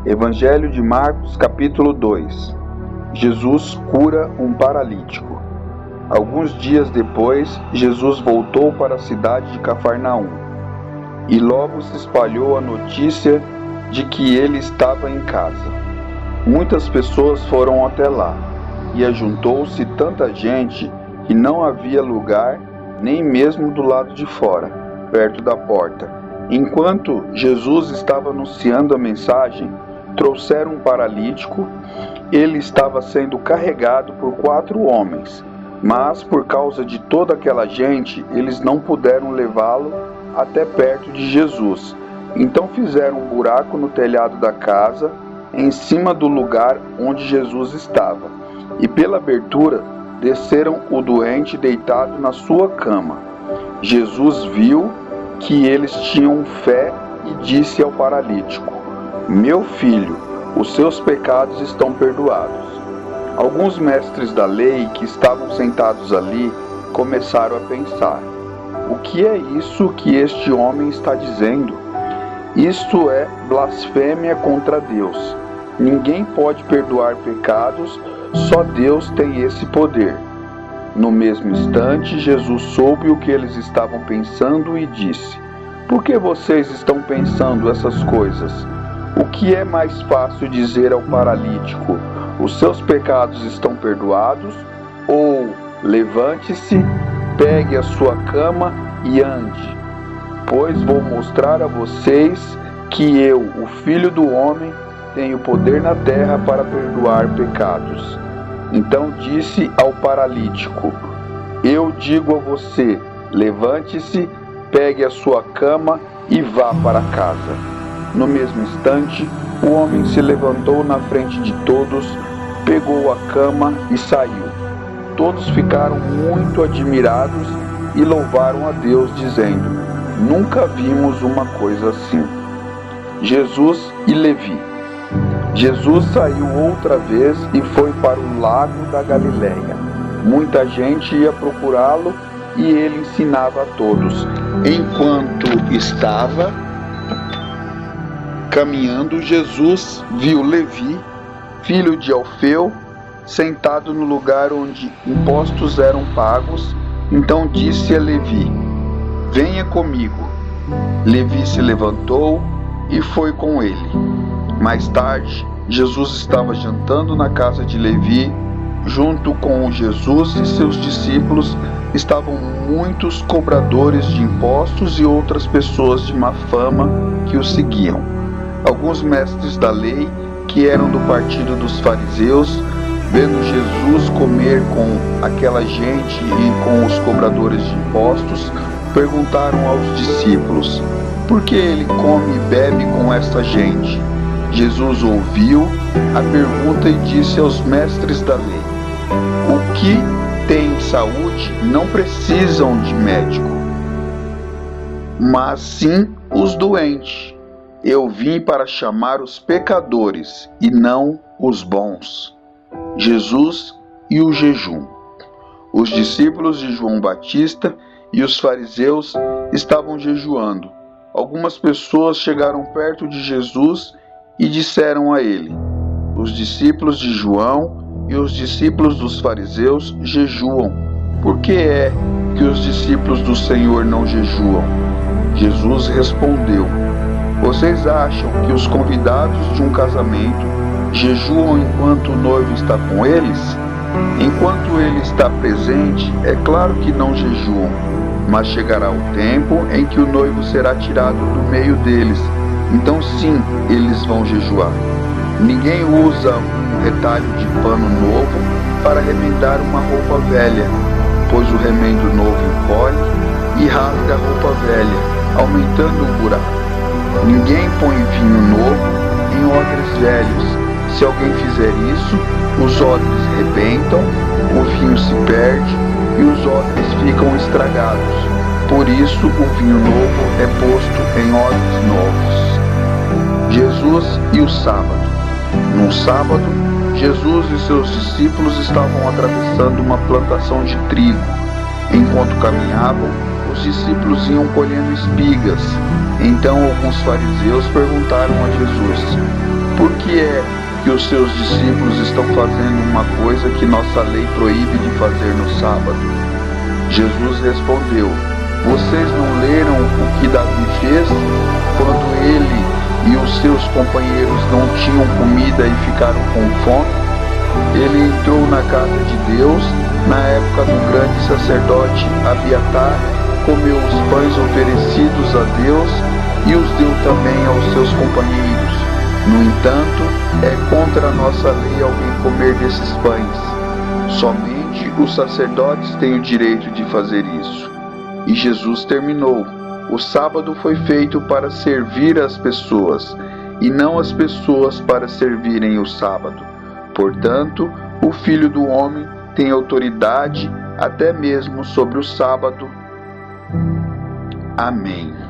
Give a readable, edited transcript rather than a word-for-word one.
Evangelho de Marcos, capítulo 2. Jesus cura um paralítico. Alguns dias depois, Jesus voltou para a cidade de Cafarnaum, e logo se espalhou a notícia de que ele estava em casa. Muitas pessoas foram até lá, e ajuntou-se tanta gente que não havia lugar nem mesmo do lado de fora, perto da porta. Enquanto Jesus estava anunciando a mensagem, trouxeram um paralítico. Ele estava sendo carregado por 4 homens, mas por causa de toda aquela gente, eles não puderam levá-lo até perto de Jesus. Então fizeram um buraco no telhado da casa, em cima do lugar onde Jesus estava, e pela abertura desceram o doente deitado na sua cama. Jesus viu que eles tinham fé e disse ao paralítico: "Meu filho, os seus pecados estão perdoados." Alguns mestres da lei que estavam sentados ali começaram a pensar: "O que é isso que este homem está dizendo? Isto é blasfêmia contra Deus. Ninguém pode perdoar pecados, só Deus tem esse poder." No mesmo instante, Jesus soube o que eles estavam pensando e disse: "Por que vocês estão pensando essas coisas? O que é mais fácil dizer ao paralítico: os seus pecados estão perdoados? Ou levante-se, pegue a sua cama e ande? Pois vou mostrar a vocês que eu, o Filho do Homem, tenho poder na terra para perdoar pecados." Então disse ao paralítico: "Eu digo a você, levante-se, pegue a sua cama e vá para casa." No mesmo instante, o homem se levantou na frente de todos, pegou a cama e saiu. Todos ficaram muito admirados e louvaram a Deus, dizendo: "Nunca vimos uma coisa assim." Jesus e Levi. Jesus saiu outra vez e foi para o lago da Galileia. Muita gente ia procurá-lo e ele ensinava a todos. Enquanto estava caminhando, Jesus viu Levi, filho de Alfeu, sentado no lugar onde impostos eram pagos. Então disse a Levi: "Venha comigo." Levi se levantou e foi com ele. Mais tarde, Jesus estava jantando na casa de Levi. Junto com Jesus e seus discípulos estavam muitos cobradores de impostos e outras pessoas de má fama que o seguiam. Alguns mestres da lei, que eram do partido dos fariseus, vendo Jesus comer com aquela gente e com os cobradores de impostos, perguntaram aos discípulos: "Por que ele come e bebe com esta gente?" Jesus ouviu a pergunta e disse aos mestres da lei: "O que têm saúde não precisam de médico, mas sim os doentes. Eu vim para chamar os pecadores e não os bons." Jesus e o jejum. Os discípulos de João Batista e os fariseus estavam jejuando. Algumas pessoas chegaram perto de Jesus e disseram a ele: "Os discípulos de João e os discípulos dos fariseus jejuam. Por que é que os discípulos do Senhor não jejuam?" Jesus respondeu: "Vocês acham que os convidados de um casamento jejuam enquanto o noivo está com eles? Enquanto ele está presente, é claro que não jejuam, mas chegará o tempo em que o noivo será tirado do meio deles. Então sim, eles vão jejuar. Ninguém usa um retalho de pano novo para remendar uma roupa velha, pois o remendo novo encolhe e rasga a roupa velha, aumentando o buraco. Ninguém põe vinho novo em odres velhos. Se alguém fizer isso, os odres rebentam, o vinho se perde e os odres ficam estragados. Por isso o vinho novo é posto em odres novos." Jesus e o sábado. Num sábado, Jesus e seus discípulos estavam atravessando uma plantação de trigo. Enquanto caminhavam, os discípulos iam colhendo espigas. Então alguns fariseus perguntaram a Jesus: por que é que os seus discípulos estão fazendo uma coisa que nossa lei proíbe de fazer no sábado? Jesus respondeu: vocês não leram o que Davi fez quando ele e os seus companheiros não tinham comida e ficaram com fome? Ele entrou na casa de Deus na época do grande sacerdote Abiatar, comeu os pães oferecidos a Deus e os deu também aos seus companheiros. No entanto, é contra a nossa lei alguém comer desses pães. Somente os sacerdotes têm o direito de fazer isso. E Jesus terminou: o sábado foi feito para servir as pessoas, e não as pessoas para servirem o sábado. Portanto, o Filho do Homem tem autoridade até mesmo sobre o sábado. Amém.